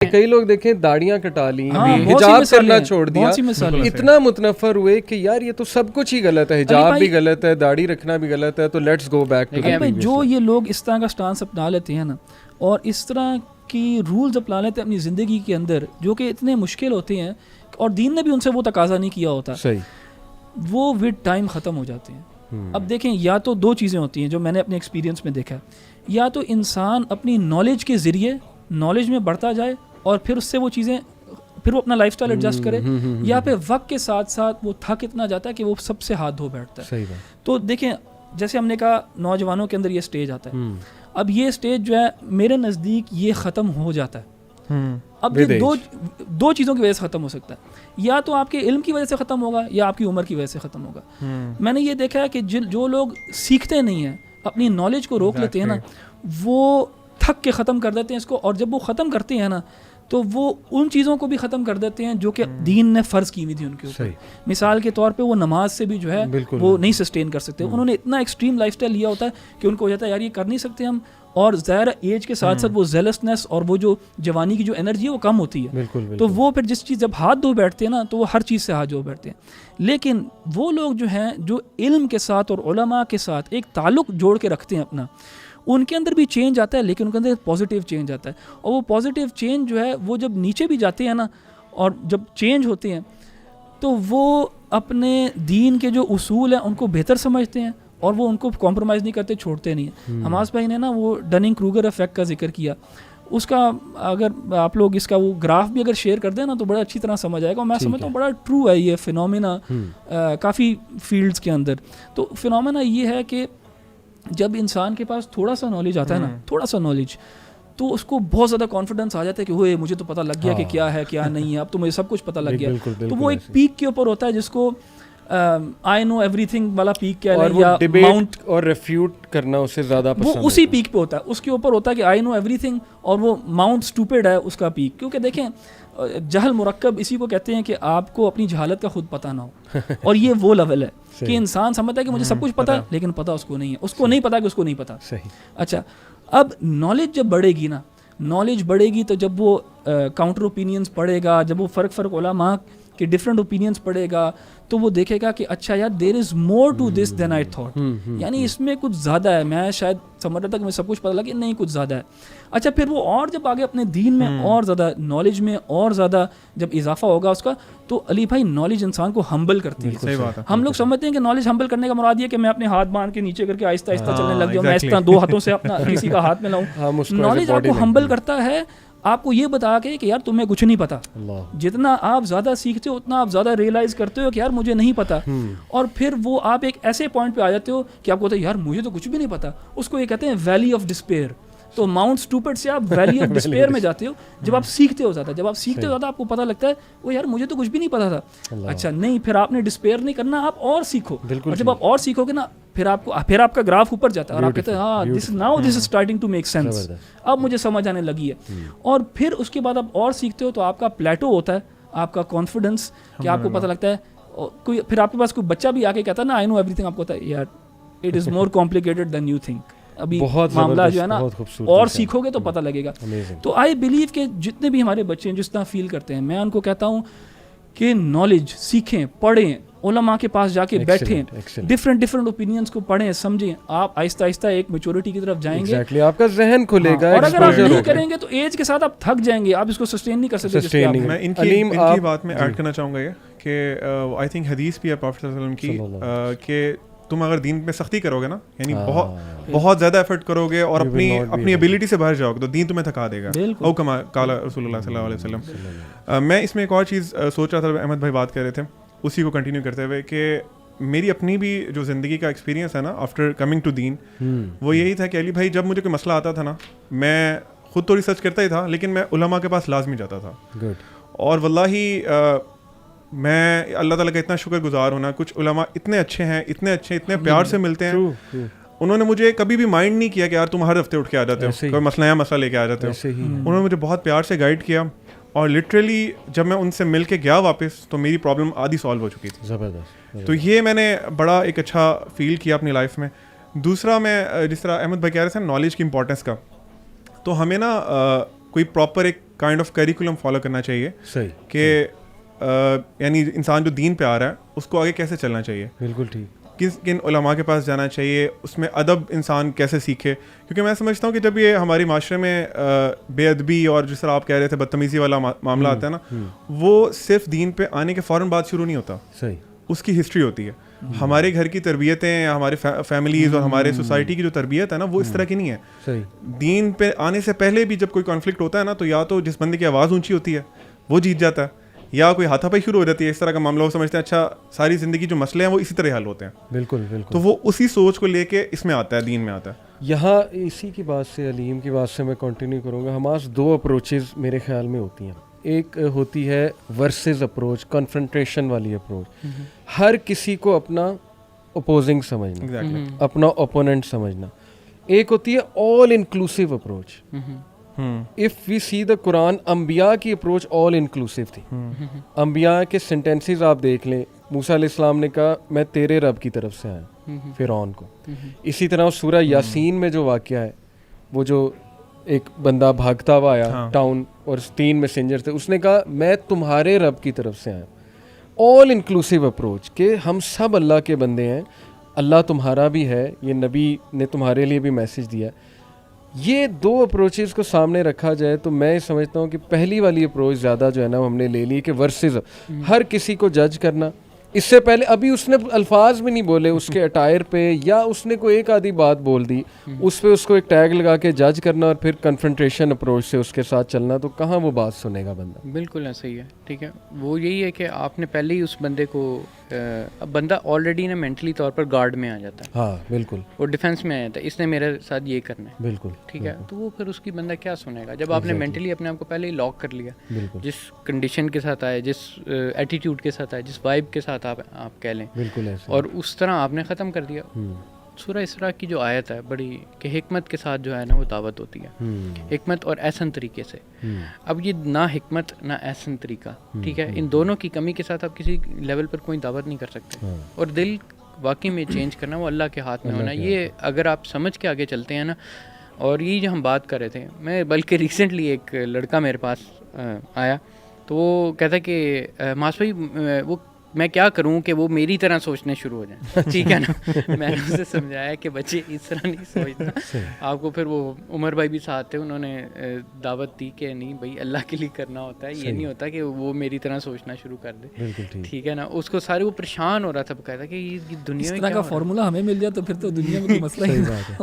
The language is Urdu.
کئی لوگ دیکھیں داڑیاں کٹا لی, حجاب کرنا چھوڑ دیا, اتنا متنفر ہوئے کہ یار یہ تو سب کچھ ہی غلط ہے, حجاب بھی غلط ہے, داڑھی رکھنا بھی غلط ہے, تو لیٹس گو بیک ٹو جو یہ لوگ اس طرح کا سٹانس اپنا لیتے ہیں نا, اور اس طرح کی رولز اپنا لیتے ہیں اپنی زندگی کے اندر جو کہ اتنے مشکل ہوتے ہیں, اور دین نے بھی ان سے وہ تقاضا نہیں کیا ہوتا, وہ ود ٹائم ختم ہو جاتے ہیں. اب دیکھیں, یا تو دو چیزیں ہوتی ہیں جو میں نے اپنے ایکسپیرینس میں دیکھا, یا تو انسان اپنی نالج کے ذریعے نالج میں بڑھتا جائے اور پھر اس سے وہ چیزیں پھر وہ اپنا لائف سٹائل ایڈجسٹ کرے, یا پھر وقت کے ساتھ ساتھ وہ تھک اتنا جاتا ہے کہ وہ سب سے ہاتھ دھو بیٹھتا ہے. تو دیکھیں, جیسے ہم نے کہا نوجوانوں کے اندر یہ سٹیج آتا ہے, اب یہ سٹیج جو ہے میرے نزدیک یہ ختم ہو جاتا ہے. اب یہ دو چیزوں کی وجہ سے ختم ہو سکتا ہے, یا تو آپ کے علم کی وجہ سے ختم ہوگا یا آپ کی عمر کی وجہ سے ختم ہوگا. میں نے یہ دیکھا ہے کہ جو لوگ سیکھتے نہیں ہیں, اپنی نالج کو روک لیتے ہیں نا, وہ تھک کے ختم کر دیتے ہیں اس کو, اور جب وہ ختم کرتے ہیں نا تو وہ ان چیزوں کو بھی ختم کر دیتے ہیں جو کہ دین نے فرض کی ہوئی تھی ان کے اوپر. مثال کے طور پہ وہ نماز سے بھی جو ہے وہ نہیں سسٹین کر سکتے, انہوں نے اتنا ایکسٹریم لائف سٹائل لیا ہوتا ہے کہ ان کو ہو جاتا ہے یار یہ کر نہیں سکتے ہم, اور ظاہر ایج کے ساتھ ساتھ وہ زیلسنس اور وہ جو جوانی کی جو انرجی ہے وہ کم ہوتی ہے, تو وہ پھر جس چیز جب ہاتھ دھو بیٹھتے ہیں نا تو وہ ہر چیز سے ہاتھ دھو بیٹھتے ہیں. لیکن وہ لوگ جو ہیں جو علم کے ساتھ اور علماء کے ساتھ ایک تعلق جوڑ کے رکھتے ہیں اپنا, ان کے اندر بھی چینج آتا ہے, لیکن ان کے اندر پازیٹیو چینج آتا ہے, اور وہ پازیٹیو چینج جو ہے وہ جب نیچے بھی جاتے ہیں نا اور جب چینج ہوتے ہیں تو وہ اپنے دین کے جو اصول ہیں ان کو بہتر سمجھتے ہیں, اور وہ ان کو کمپرومائز نہیں کرتے, چھوڑتے نہیں ہیں. حماس بھائی نے نا وہ ڈننگ کروگر افیکٹ کا ذکر کیا, اس کا اگر آپ لوگ اس کا وہ گراف بھی اگر شیئر کر دیں نا تو بڑا اچھی طرح سمجھ آئے گا, اور میں سمجھتا ہوں بڑا ٹرو ہے یہ فینومینا کافی فیلڈز کے اندر. تو فینومینا یہ ہے کہ جب انسان کے پاس تھوڑا سا نالج آتا ہے نا, تھوڑا سا نالج, تو اس کو بہت زیادہ کانفیڈنس آ جاتا ہے کہ ہوئے مجھے تو پتہ لگ گیا کہ کیا ہے کیا نہیں ہے, اب تو مجھے سب کچھ پتہ لگ گیا. تو وہ ایک پیک کے اوپر ہوتا ہے جس کو آئی نو ایوری تھنگ والا پیک کیا ہے, یا ماؤنٹ اور ریفیوٹ کرنا اسے زیادہ پسند, وہ اسی پیک پہ ہوتا ہے, اس کے اوپر ہوتا ہے کہ آئی نو ایوری تھنگ, اور وہ ماؤنٹ اسٹوپڈ ہے اس کا پیک. کیونکہ دیکھیں جہل مرکب اسی کو کہتے ہیں کہ آپ کو اپنی جہالت کا خود پتہ نہ ہو, اور یہ وہ لیول ہے کہ انسان سمجھتا ہے کہ مجھے سب کچھ پتہ ہے, لیکن پتہ اس کو نہیں ہے, اس کو نہیں پتہ کہ اس کو نہیں پتہ. اچھا, اب نالج جب بڑھے گی نا, نالج بڑھے گی تو جب وہ کاؤنٹر اوپینینس پڑھے گا, جب وہ فرق علماء کہ ڈفرینٹ اوپینینس پڑھے گا, تو وہ دیکھے گا کہ اچھا یار دیر از more to this then I thought, یعنی اس میں کچھ زیادہ ہے, میں شاید سمجھ رہا تھا کہ مجھے سب کچھ پتہ لگا, نہیں کچھ زیادہ ہے. اچھا, پھر وہ اور جب آگے اپنے دین میں اور زیادہ نالج میں اور زیادہ جب اضافہ ہوگا اس کا, تو علی بھائی نالج انسان کو ہمبل کرتی ہے. ہم لوگ سمجھتے ہیں کہ نالج ہمبل کرنے کا مراد یہ کہ میں اپنے ہاتھ باندھ کے نیچے کر کے آہستہ آہستہ چلنے لگ جاؤں, میں اس طرح دو ہاتھوں سے اپنا کسی کا ہاتھ میں لاؤں. نالج آپ کو ہمبل کرتا ہے, آپ کو یہ بتا کے کہ یار تمہیں کچھ نہیں پتا, جتنا آپ زیادہ سیکھتے ہو اتنا آپ زیادہ ریئلائز کرتے ہو کہ یار مجھے نہیں پتا, اور پھر وہ آپ ایک ایسے پوائنٹ پہ آ جاتے ہو کہ آپ کو ہوتا ہے یار مجھے تو کچھ بھی نہیں پتا. اس کو یہ کہتے ہیں ویلی آف ڈسپیئر. تو ماؤنٹ اسٹوپڈ سے آپ ویلی آف ڈسپیئر میں جاتے ہو جب آپ سیکھتے ہو زیادہ, جب آپ سیکھتے ہو زیادہ آپ کو پتہ لگتا ہے وہ یار مجھے تو کچھ بھی نہیں پتا تھا. اچھا نہیں, پھر آپ نے ڈسپیئر نہیں کرنا, آپ اور سیکھو, اور جب آپ اور سیکھو گے نا پھر آپ کا گراف اوپر جاتا ہے, اور آپ کہتے ہیں ہاں this is starting to make sense, اب مجھے سمجھ آنے لگی ہے. اور پھر اس کے بعد آپ اور سیکھتے ہو تو آپ کا پلیٹو ہوتا ہے, آپ کا کانفیڈنس, کہ آپ کو پتہ لگتا ہے کوئی, پھر آپ کے پاس کوئی بچہ بھی آ کے کہتا ہے نا آئی نو ایوری تھنگ, آپ کو ہوتا ہے یار it is more complicated than you think, ابھی معاملہ جو ہے نا اور سیکھو گے تو پتہ لگے گا. تو آئی بلیو کہ جتنے بھی ہمارے بچے ہیں جس طرح فیل کرتے ہیں, میں ان کو کہتا ہوں کہ نالج سیکھیں, پڑھیں, علماء کے پاس جا کے بیٹھیں, ڈفرینٹ اوپینینس کو پڑھیں, سمجھیں, آپ آہستہ آہستہ ایک میچورٹی کی طرف جائیں گے, آپ کا ذہن کھلے گا. اور اگر آپ نہیں کریں گے تو ایج کے ساتھ آپ تھک جائیں گے, آپ اس کو سسٹین نہیں کر سکتے. میں ان کی بات میں ایڈ کرنا چاہوں گا یہ کہ آئی تھنک حدیث بھی ہے پروفیٹ صلی اللہ علیہ وسلم کی کہ تم اگر دین پہ سختی کرو گے نا, یعنی بہت زیادہ ایفرٹ کرو گے اور اپنی ایبلٹی سے باہر جاؤ گے, تو دین تمہیں تھکا دے گا. او کما قال رسول اللہ صلی اللہ علیہ وسلم. میں اس میں ایک اور چیز سوچ رہا تھا, احمد بھائی بات کر رہے تھے, اسی کو کنٹینیو کرتے ہوئے, کہ میری اپنی بھی جو زندگی کا ایکسپیرینس ہے نا آفٹر کمنگ ٹو دین, وہ یہی تھا کہ علی بھائی جب مجھے کوئی مسئلہ آتا تھا نا, میں خود تو ریسرچ کرتا ہی تھا, لیکن میں علماء کے پاس لازمی جاتا تھا. اور واللہ میں اللہ تعالیٰ کا اتنا شکر گزار ہونا, کچھ علماء اتنے اچھے ہیں, اتنے پیار سے ملتے ہیں, انہوں نے مجھے کبھی بھی مائنڈ نہیں کیا کہ یار تم ہر ہفتے اٹھ کے آ جاتے ہو, کوئی مسئلہ یا مسئلہ لے کے آ جاتے ہو. انہوں نے مجھے بہت پیار سے گائیڈ کیا, اور لٹرلی جب میں ان سے مل کے گیا واپس تو میری پرابلم آدھی سالو ہو چکی تھی. زبردست. تو یہ میں نے بڑا ایک اچھا فیل کیا اپنی لائف میں. دوسرا, میں جس طرح احمد بھائی کہہ رہے تھے نالج کی امپورٹنس کا, تو ہمیں نا کوئی پراپر ایک کائنڈ آف کریکولم فالو کرنا چاہیے کہ یعنی انسان جو دین پہ آ رہا ہے اس کو آگے کیسے چلنا چاہیے, بالکل ٹھیک, کن علماء کے پاس جانا چاہیے, اس میں ادب انسان کیسے سیکھے. کیونکہ میں سمجھتا ہوں کہ جب یہ ہمارے معاشرے میں بے ادبی اور جس طرح آپ کہہ رہے تھے بدتمیزی والا معاملہ آتا ہے نا, وہ صرف دین پہ آنے کے فوراً بعد شروع نہیں ہوتا, صحیح, اس کی ہسٹری ہوتی ہے. ہمارے گھر کی تربیتیں, ہمارے فیملیز اور ہمارے سوسائٹی کی جو تربیت ہے نا وہ اس طرح کی نہیں ہے. صحیح, دین پہ آنے سے پہلے بھی جب کوئی کانفلکٹ ہوتا ہے نا تو یا تو جس بندے کی آواز اونچی ہوتی ہے وہ جیت جاتا ہے, یا کوئی ہاتھا پائی شروع ہو جاتی ہے, اس طرح کا معاملہ. وہ سمجھتے ہیں اچھا ساری زندگی جو مسئلے ہیں وہ اسی طرح حل ہوتے ہیں. بالکل بالکل. تو وہ اسی سوچ کو لے کے اس میں آتا ہے, دین میں آتا ہے. یہاں اسی کی بات سے, علیم کی بات سے میں کنٹینیو کروں گا. حماس دو اپروچز میرے خیال میں ہوتی ہیں. ایک ہوتی ہے ورسز اپروچ, کنفرنٹیشن والی اپروچ, ہر کسی کو اپنا اپوزنگ سمجھنا, اپنا اوپوننٹ سمجھنا. ایک ہوتی ہے all inclusive approach. If we see the Quran, انبیاء کی اپروچ آل انکلوسیو تھی. انبیاء کے سینٹینسز آپ دیکھ لیں, موسیٰ علیہ السلام نے کہا میں تیرے رب کی طرف سے آیا فرعون کو. اسی طرح سورہ یاسین میں جو واقعہ ہے, وہ جو ایک بندہ بھاگتا ہوا آیا ٹاؤن اور 3 میسنجر تھے, اس نے کہا میں تمہارے رب کی طرف سے آیا. آل انکلوسیو اپروچ کہ ہم سب اللہ کے بندے ہیں, اللہ تمہارا بھی ہے, یہ نبی نے تمہارے لیے بھی میسج دیا. یہ دو اپروچز کو سامنے رکھا جائے تو میں سمجھتا ہوں کہ پہلی والی اپروچ زیادہ جو ہے نا وہ ہم نے لے لی کہ ورسز ہر کسی کو جج کرنا. اس سے پہلے ابھی اس نے الفاظ بھی نہیں بولے اس کے اٹائر پہ, یا اس نے کوئی ایک آدھی بات بول دی اس پہ اس کو ایک ٹیگ لگا کے جج کرنا اور پھر کنفرنٹیشن اپروچ سے اس کے ساتھ چلنا, تو کہاں وہ بات سنے گا بندہ. بالکل صحیح ہے, ٹھیک ہے. وہ یہی ہے کہ آپ نے پہلے ہی اس بندے کو, بندہ آلریڈی نا مینٹلی طور پر گارڈ میں آ جاتا ہے. ہاں بالکل, وہ ڈیفینس میں آ جاتا ہے, اس نے میرے ساتھ یہ کرنا ہے. بالکل ٹھیک ہے. تو وہ پھر اس کی بندہ کیا سنے گا جب آپ نے مینٹلی اپنے آپ کو پہلے ہی لاک کر لیا, جس کنڈیشن کے ساتھ آئے, جس ایٹیٹیوڈ کے ساتھ آئے, جس وائب کے ساتھ آپ کہہ لیں, بالکل ایسا, اور اس طرح آپ نے ختم کر دیا. سورہ اسراء کی جو آیت ہے بڑی کہ حکمت کے ساتھ جو ہے نا وہ دعوت ہوتی ہے, حکمت اور احسن طریقے سے. اب یہ نہ حکمت نہ احسن طریقہ, ٹھیک ہے, ان دونوں کی کمی کے ساتھ آپ کسی لیول پر کوئی دعوت نہیں کر سکتے. اور دل واقعی میں چینج کرنا وہ اللہ کے ہاتھ میں ہونا. یہ اگر آپ سمجھ کے آگے چلتے ہیں نا, اور یہ جو ہم بات کر رہے تھے, میں بلکہ ریسنٹلی ایک لڑکا میرے پاس آیا تو وہ کہتا کہ ماس بھائی وہ میں کیا کروں کہ وہ میری طرح سوچنے شروع ہو جائیں. ٹھیک ہے نا, میں نے اسے سمجھایا کہ بچے اس طرح نہیں سوچنا. آپ کو پھر وہ عمر بھائی بھی ساتھ تھے, انہوں نے دعوت دی کہ نہیں بھائی اللہ کے لیے کرنا ہوتا ہے, یہ نہیں ہوتا کہ وہ میری طرح سوچنا شروع کر دے. ٹھیک ہے نا. اس کو سارے وہ پریشان ہو رہا تھا, کہتا کہ یہ دنیا میں کا فارمولا ہمیں مل جائے تو پھر تو دنیا میں کوئی مسئلہ ہی نہیں.